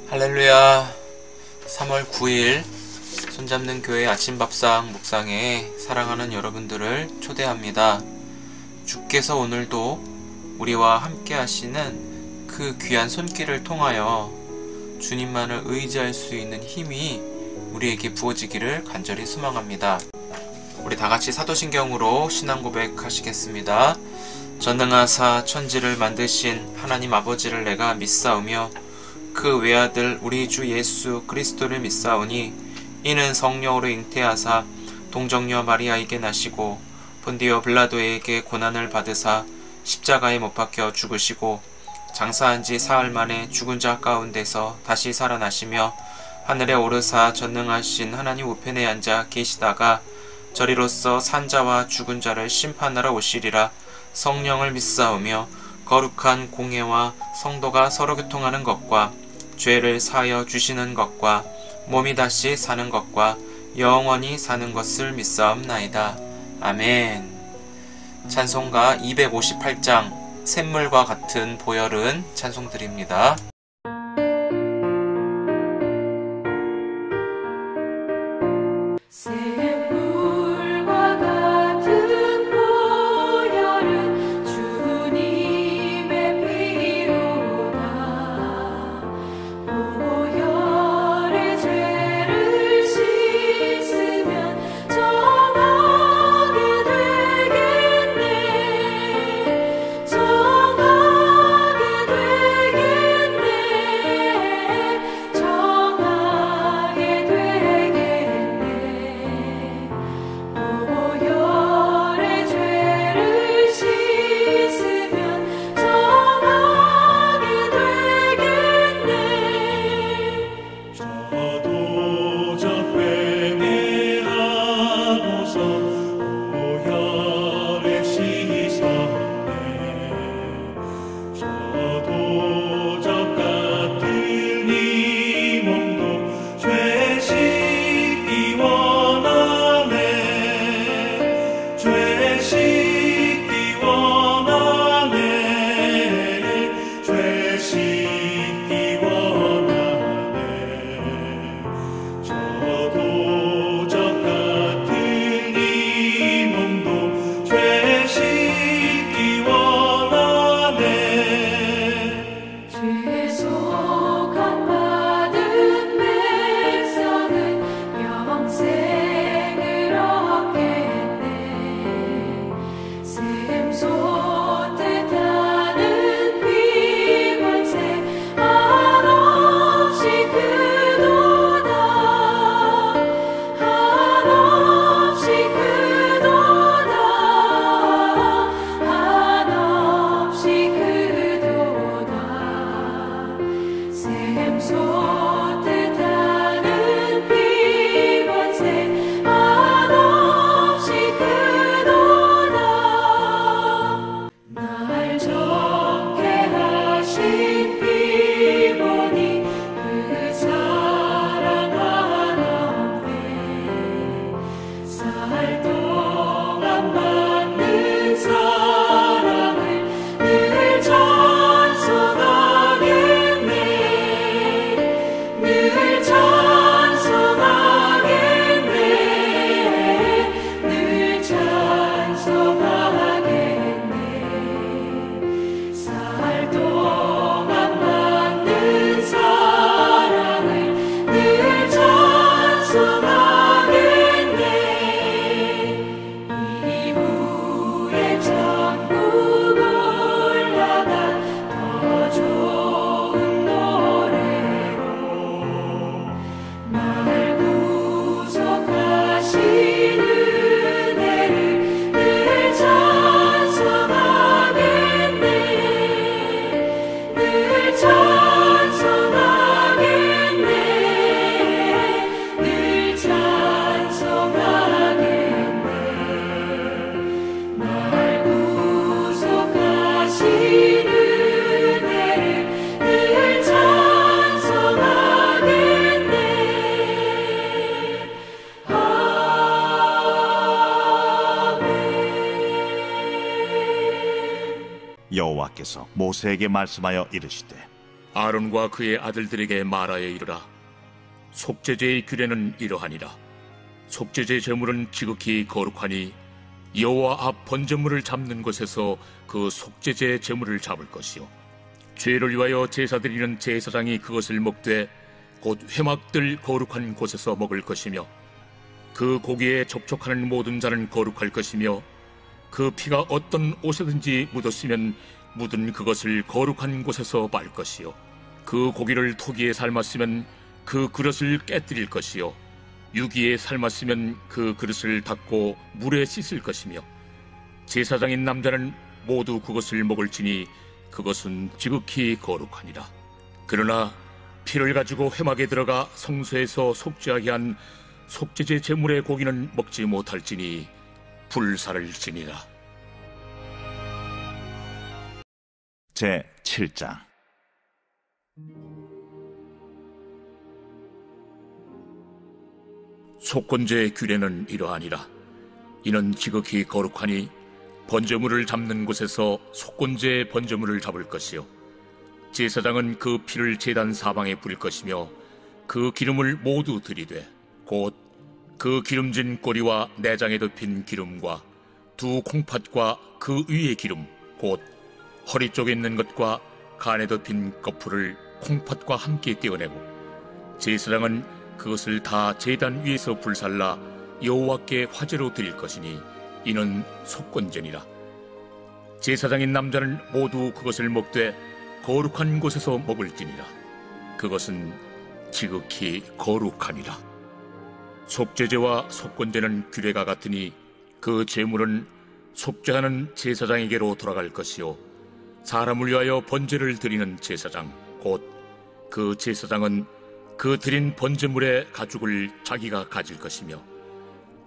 할렐루야. 3월 9일 손잡는 교회 아침밥상 묵상에 사랑하는 여러분들을 초대합니다. 주께서 오늘도 우리와 함께 하시는 그 귀한 손길을 통하여 주님만을 의지할 수 있는 힘이 우리에게 부어지기를 간절히 소망합니다. 우리 다같이 사도신경으로 신앙 고백하시겠습니다. 전능하사 천지를 만드신 하나님 아버지를 내가 믿사오며 그 외아들 우리 주 예수 그리스도를 믿사오니 이는 성령으로 잉태하사 동정녀 마리아에게 나시고 본디오 빌라도에게 고난을 받으사 십자가에 못 박혀 죽으시고 장사한 지 사흘 만에 죽은 자 가운데서 다시 살아나시며 하늘에 오르사 전능하신 하나님 우편에 앉아 계시다가 저리로서 산자와 죽은 자를 심판하러 오시리라. 성령을 믿사오며 거룩한 공회와 성도가 서로 교통하는 것과 죄를 사하여 주시는 것과 몸이 다시 사는 것과 영원히 사는 것을 믿사옵나이다. 아멘. 찬송가 258장 샘물과 같은 보혈은 찬송드립니다. 여호와께서 모세에게 말씀하여 이르시되 아론과 그의 아들들에게 말하여 이르라. 속죄제의 규례는 이러하니라. 속죄제 제물은 지극히 거룩하니 여호와 앞 번제물을 잡는 곳에서 그 속죄제 제물을 잡을 것이요, 죄를 위하여 제사 드리는 제사장이 그것을 먹되 곧 회막들 거룩한 곳에서 먹을 것이며, 그 고기에 접촉하는 모든 자는 거룩할 것이며, 그 피가 어떤 옷에든지 묻었으면 묻은 그것을 거룩한 곳에서 말 것이요, 그 고기를 토기에 삶았으면 그 그릇을 깨뜨릴 것이요, 유기에 삶았으면 그 그릇을 닦고 물에 씻을 것이며, 제사장인 남자는 모두 그것을 먹을지니 그것은 지극히 거룩하니라. 그러나 피를 가지고 회막에 들어가 성소에서 속죄하게 한 속죄제 제물의 고기는 먹지 못할지니 불사를지니라. 제 7장. 속건제의 규례는 이러하니라. 이는 지극히 거룩하니 번제물을 잡는 곳에서 속건제의 번제물을 잡을 것이요, 제사장은 그 피를 제단 사방에 뿌릴 것이며, 그 기름을 모두 들이되 곧 그 기름진 꼬리와 내장에 덮인 기름과 두 콩팥과 그 위의 기름, 곧 허리 쪽에 있는 것과 간에 덮인 거풀을 콩팥과 함께 떼어내고, 제사장은 그것을 다 제단 위에서 불살라 여호와께 화제로 드릴 것이니 이는 속건제니라. 제사장인 남자는 모두 그것을 먹되 거룩한 곳에서 먹을지니라. 그것은 지극히 거룩하니라. 속죄제와 속건제는 규례가 같으니 그 제물은 속죄하는 제사장에게로 돌아갈 것이요, 사람을 위하여 번제를 드리는 제사장 곧 그 제사장은 그 드린 번제물의 가죽을 자기가 가질 것이며,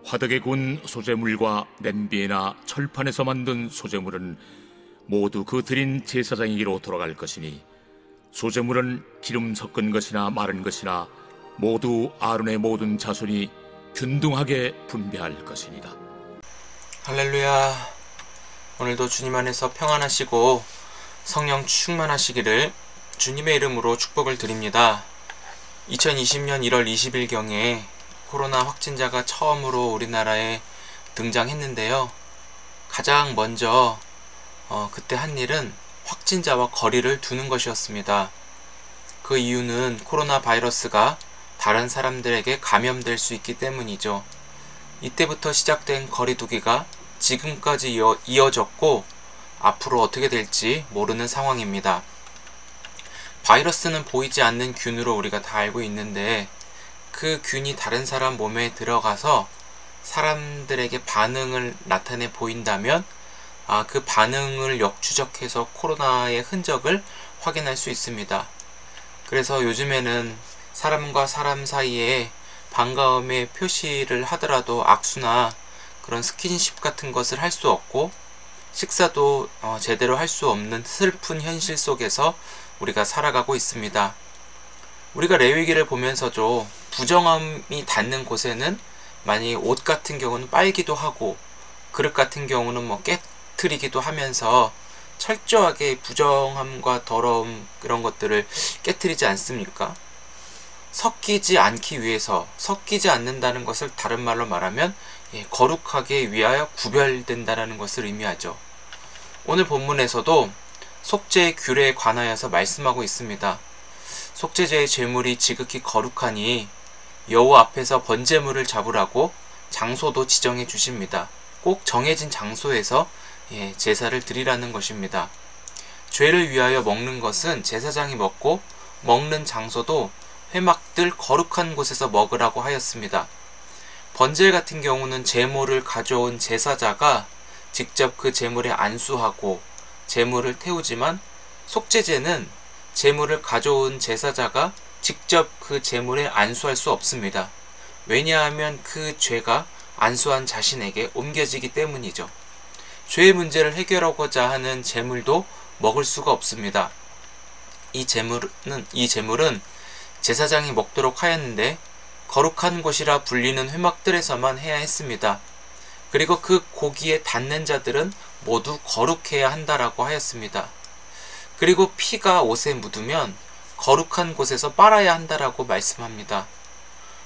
화덕에 구운 소제물과 냄비나 철판에서 만든 소제물은 모두 그 드린 제사장에게로 돌아갈 것이니, 소제물은 기름 섞은 것이나 마른 것이나 모두 아론의 모든 자손이 균등하게 분배할 것이니라. 할렐루야. 오늘도 주님 안에서 평안하시고 성령 충만하시기를 주님의 이름으로 축복을 드립니다. 2020년 1월 20일경에 코로나 확진자가 처음으로 우리나라에 등장했는데요. 가장 먼저 그때 한 일은 확진자와 거리를 두는 것이었습니다. 그 이유는 코로나 바이러스가 다른 사람들에게 감염될 수 있기 때문이죠. 이때부터 시작된 거리두기가 지금까지 이어졌고 앞으로 어떻게 될지 모르는 상황입니다. 바이러스는 보이지 않는 균으로 우리가 다 알고 있는데, 그 균이 다른 사람 몸에 들어가서 사람들에게 반응을 나타내 보인다면 그 반응을 역추적해서 코로나의 흔적을 확인할 수 있습니다. 그래서 요즘에는 사람과 사람 사이에 반가움의 표시를 하더라도 악수나 그런 스킨십 같은 것을 할 수 없고, 식사도 제대로 할 수 없는 슬픈 현실 속에서 우리가 살아가고 있습니다. 우리가 레위기를 보면서도 부정함이 닿는 곳에는 만약 옷 같은 경우는 빨기도 하고 그릇 같은 경우는 깨트리기도 하면서 철저하게 부정함과 더러움 그런 것들을 깨트리지 않습니까? 섞이지 않기 위해서, 섞이지 않는다는 것을 다른 말로 말하면 거룩하게 위하여 구별된다는 것을 의미하죠. 오늘 본문에서도 속죄의 규례에 관하여서 말씀하고 있습니다. 속죄제의 제물이 지극히 거룩하니 여호와 앞에서 번제물을 잡으라고 장소도 지정해 주십니다. 꼭 정해진 장소에서 제사를 드리라는 것입니다. 죄를 위하여 먹는 것은 제사장이 먹고, 먹는 장소도 회막들 거룩한 곳에서 먹으라고 하였습니다. 번제 같은 경우는 제물을 가져온 제사자가 직접 그 제물에 안수하고 제물을 태우지만, 속죄제는 제물을 가져온 제사자가 직접 그 제물에 안수할 수 없습니다. 왜냐하면 그 죄가 안수한 자신에게 옮겨지기 때문이죠. 죄의 문제를 해결하고자 하는 제물도 먹을 수가 없습니다. 이 제물은 제사장이 먹도록 하였는데 거룩한 곳이라 불리는 회막들에서만 해야 했습니다. 그리고 그 고기에 닿는 자들은 모두 거룩해야 한다라고 하였습니다. 그리고 피가 옷에 묻으면 거룩한 곳에서 빨아야 한다라고 말씀합니다.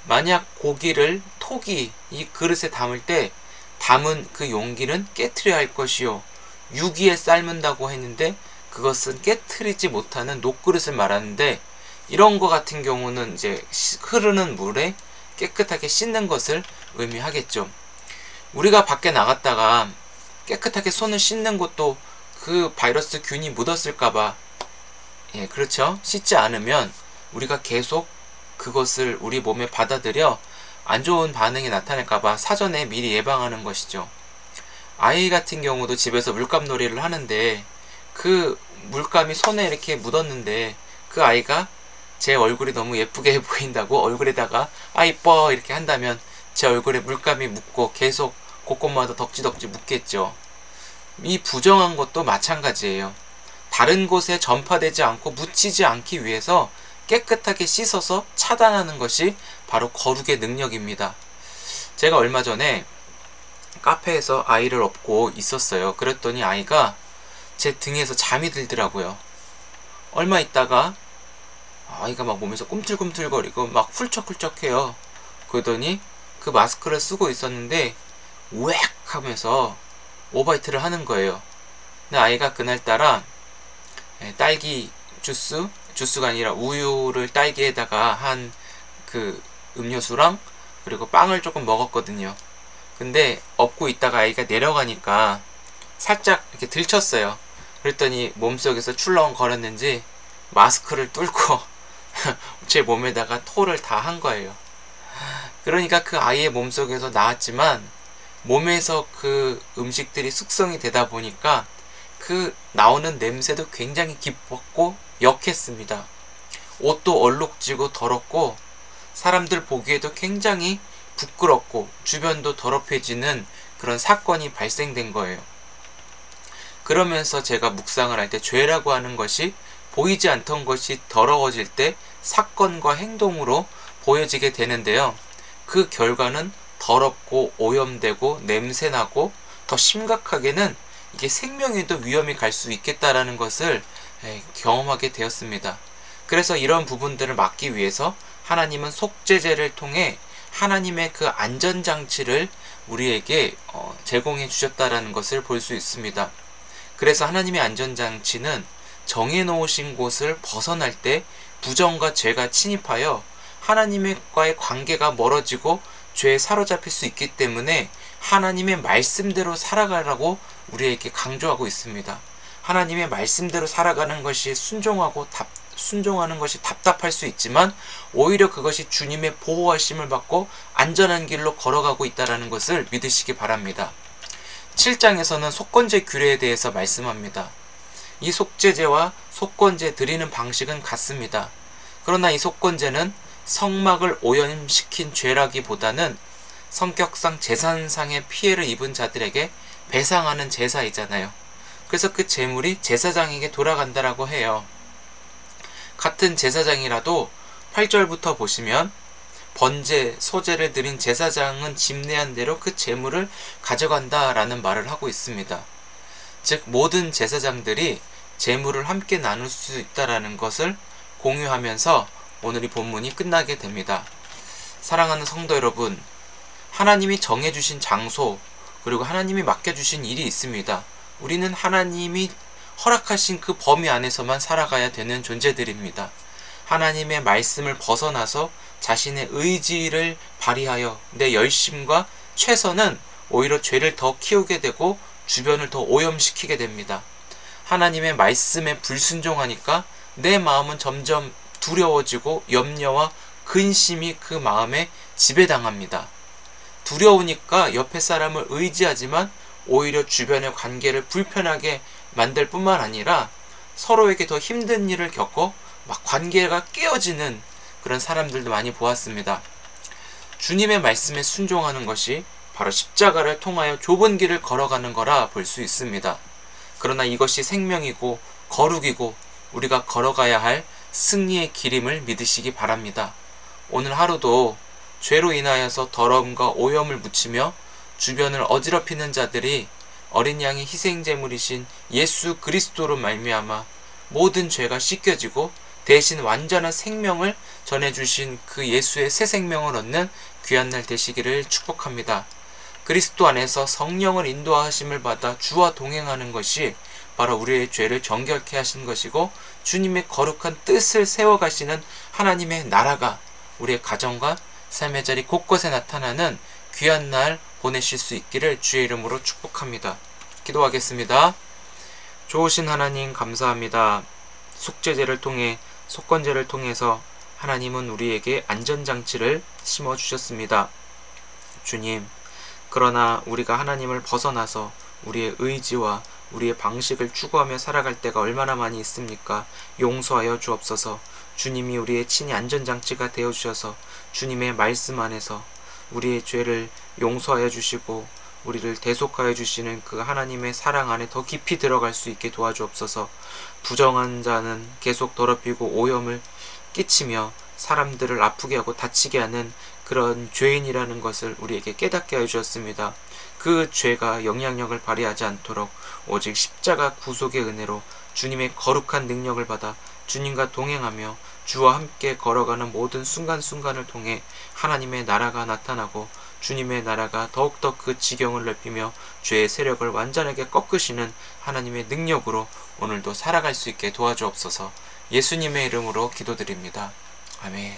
만약 고기를 톡이 이 그릇에 담을 때 담은 그 용기는 깨트려야 할 것이요 유기에 삶은다고 했는데 그것은 깨트리지 못하는 녹그릇을 말하는데, 이런 거 같은 경우는 이제 흐르는 물에 깨끗하게 씻는 것을 의미하겠죠. 우리가 밖에 나갔다가 깨끗하게 손을 씻는 것도 그 바이러스 균이 묻었을까봐, 그렇죠. 씻지 않으면 우리가 계속 그것을 우리 몸에 받아들여 안 좋은 반응이 나타날까봐 사전에 미리 예방하는 것이죠. 아이 같은 경우도 집에서 물감놀이를 하는데 그 물감이 손에 이렇게 묻었는데 그 아이가 제 얼굴이 너무 예쁘게 보인다고 얼굴에다가 아 이뻐 이렇게 한다면 제 얼굴에 물감이 묻고 계속 곳곳마다 덕지덕지 묻겠죠. 이 부정한 것도 마찬가지예요. 다른 곳에 전파되지 않고 묻히지 않기 위해서 깨끗하게 씻어서 차단하는 것이 바로 거룩의 능력입니다. 제가 얼마 전에 카페에서 아이를 업고 있었어요. 그랬더니 아이가 제 등에서 잠이 들더라고요. 얼마 있다가 아이가 막 몸에서 꿈틀꿈틀거리고 막 훌쩍훌쩍해요. 그러더니 그 마스크를 쓰고 있었는데 웩 하면서 오바이트를 하는 거예요. 근데 아이가 그날따라 딸기 주스가 아니라 우유를 딸기에다가 한 그 음료수랑 그리고 빵을 조금 먹었거든요. 근데 업고 있다가 아이가 내려가니까 살짝 이렇게 들쳤어요. 그랬더니 몸속에서 출렁거렸는지 마스크를 뚫고 제 몸에다가 토를 다 한 거예요. 그러니까 그 아이의 몸속에서 나왔지만 몸에서 그 음식들이 숙성이 되다 보니까 그 나오는 냄새도 굉장히 깊었고 역했습니다. 옷도 얼룩지고 더럽고 사람들 보기에도 굉장히 부끄럽고 주변도 더럽혀지는 그런 사건이 발생된 거예요. 그러면서 제가 묵상을 할 때 죄라고 하는 것이 보이지 않던 것이 더러워질 때 사건과 행동으로 보여지게 되는데요. 그 결과는 더럽고 오염되고 냄새나고 더 심각하게는 이게 생명에도 위험이 갈 수 있겠다라는 것을 경험하게 되었습니다. 그래서 이런 부분들을 막기 위해서 하나님은 속죄제를 통해 하나님의 그 안전장치를 우리에게 제공해 주셨다라는 것을 볼 수 있습니다. 그래서 하나님의 안전장치는 정해놓으신 곳을 벗어날 때 부정과 죄가 침입하여 하나님과의 관계가 멀어지고 죄에 사로잡힐 수 있기 때문에 하나님의 말씀대로 살아가라고 우리에게 강조하고 있습니다. 하나님의 말씀대로 살아가는 것이 순종하는 것이 답답할 수 있지만 오히려 그것이 주님의 보호하심을 받고 안전한 길로 걸어가고 있다는 것을 믿으시기 바랍니다. 7장에서는 속건제 규례에 대해서 말씀합니다. 이 속죄제와 속건제 드리는 방식은 같습니다. 그러나 이 속건제는 성막을 오염시킨 죄라기보다는 성격상 재산상의 피해를 입은 자들에게 배상하는 제사이잖아요. 그래서 그 재물이 제사장에게 돌아간다라고 해요. 같은 제사장이라도 8절부터 보시면 번제, 소제를 드린 제사장은 집례한 대로 그 재물을 가져간다라는 말을 하고 있습니다. 즉 모든 제사장들이 재물을 함께 나눌 수 있다라는 것을 공유하면서 오늘 이 본문이 끝나게 됩니다. 사랑하는 성도 여러분, 하나님이 정해주신 장소 그리고 하나님이 맡겨주신 일이 있습니다. 우리는 하나님이 허락하신 그 범위 안에서만 살아가야 되는 존재들입니다. 하나님의 말씀을 벗어나서 자신의 의지를 발휘하여 내 열심과 최선은 오히려 죄를 더 키우게 되고 주변을 더 오염시키게 됩니다. 하나님의 말씀에 불순종하니까 내 마음은 점점 두려워지고 염려와 근심이 그 마음에 지배당합니다. 두려우니까 옆에 사람을 의지하지만 오히려 주변의 관계를 불편하게 만들 뿐만 아니라 서로에게 더 힘든 일을 겪고 막 관계가 깨어지는 그런 사람들도 많이 보았습니다. 주님의 말씀에 순종하는 것이 바로 십자가를 통하여 좁은 길을 걸어가는 거라 볼 수 있습니다. 그러나 이것이 생명이고 거룩이고 우리가 걸어가야 할 승리의 길임을 믿으시기 바랍니다. 오늘 하루도 죄로 인하여서 더러움과 오염을 묻히며 주변을 어지럽히는 자들이 어린 양의 희생제물이신 예수 그리스도로 말미암아 모든 죄가 씻겨지고 대신 완전한 생명을 전해주신 그 예수의 새 생명을 얻는 귀한 날 되시기를 축복합니다. 그리스도 안에서 성령을 인도하심을 받아 주와 동행하는 것이 바로 우리의 죄를 정결케 하신 것이고, 주님의 거룩한 뜻을 세워가시는 하나님의 나라가 우리의 가정과 삶의 자리 곳곳에 나타나는 귀한 날 보내실 수 있기를 주의 이름으로 축복합니다. 기도하겠습니다. 좋으신 하나님 감사합니다. 속죄제를 통해, 속건제를 통해서 하나님은 우리에게 안전장치를 심어주셨습니다. 주님, 그러나 우리가 하나님을 벗어나서 우리의 의지와 우리의 방식을 추구하며 살아갈 때가 얼마나 많이 있습니까? 용서하여 주옵소서. 주님이 우리의 친히 안전장치가 되어주셔서 주님의 말씀 안에서 우리의 죄를 용서하여 주시고 우리를 대속하여 주시는 그 하나님의 사랑 안에 더 깊이 들어갈 수 있게 도와주옵소서. 부정한 자는 계속 더럽히고 오염을 끼치며 사람들을 아프게 하고 다치게 하는 그런 죄인이라는 것을 우리에게 깨닫게 하여 주셨습니다. 그 죄가 영향력을 발휘하지 않도록 오직 십자가 구속의 은혜로 주님의 거룩한 능력을 받아 주님과 동행하며 주와 함께 걸어가는 모든 순간순간을 통해 하나님의 나라가 나타나고 주님의 나라가 더욱더 그 지경을 넓히며 죄의 세력을 완전하게 꺾으시는 하나님의 능력으로 오늘도 살아갈 수 있게 도와주옵소서. 예수님의 이름으로 기도드립니다. 아멘.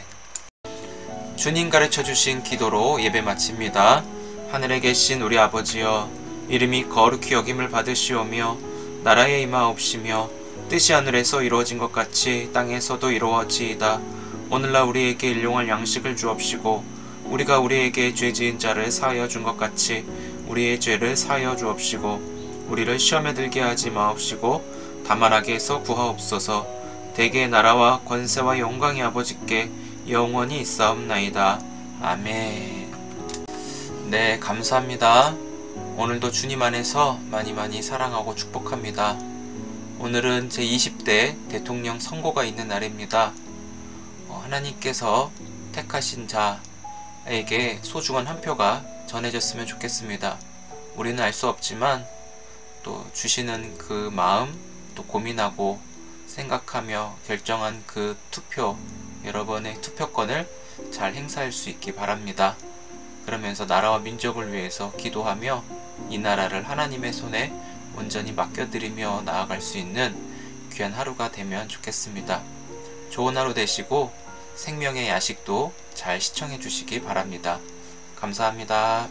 주님 가르쳐주신 기도로 예배 마칩니다. 하늘에 계신 우리 아버지여, 이름이 거룩히 여김을 받으시오며 나라에 임하옵시며 뜻이 하늘에서 이루어진 것 같이 땅에서도 이루어지이다. 오늘날 우리에게 일용할 양식을 주옵시고 우리가 우리에게 죄지은 자를 사하여 준 것 같이 우리의 죄를 사하여 주옵시고 우리를 시험에 들게 하지 마옵시고 다만 악에서 구하옵소서. 대개의 나라와 권세와 영광이 아버지께 영원히 있사옵나이다. 아멘. 네, 감사합니다. 오늘도 주님 안에서 많이 사랑하고 축복합니다. 오늘은 제 20대 대통령 선고가 있는 날입니다. 하나님께서 택하신 자에게 소중한 한 표가 전해졌으면 좋겠습니다. 우리는 알 수 없지만 또 주시는 그 마음, 또 고민하고 생각하며 결정한 그 투표, 여러분의 투표권을 잘 행사할 수 있기 바랍니다. 그러면서 나라와 민족을 위해서 기도하며 이 나라를 하나님의 손에 온전히 맡겨드리며 나아갈 수 있는 귀한 하루가 되면 좋겠습니다. 좋은 하루 되시고 생명의 야식도 잘 시청해 주시기 바랍니다. 감사합니다.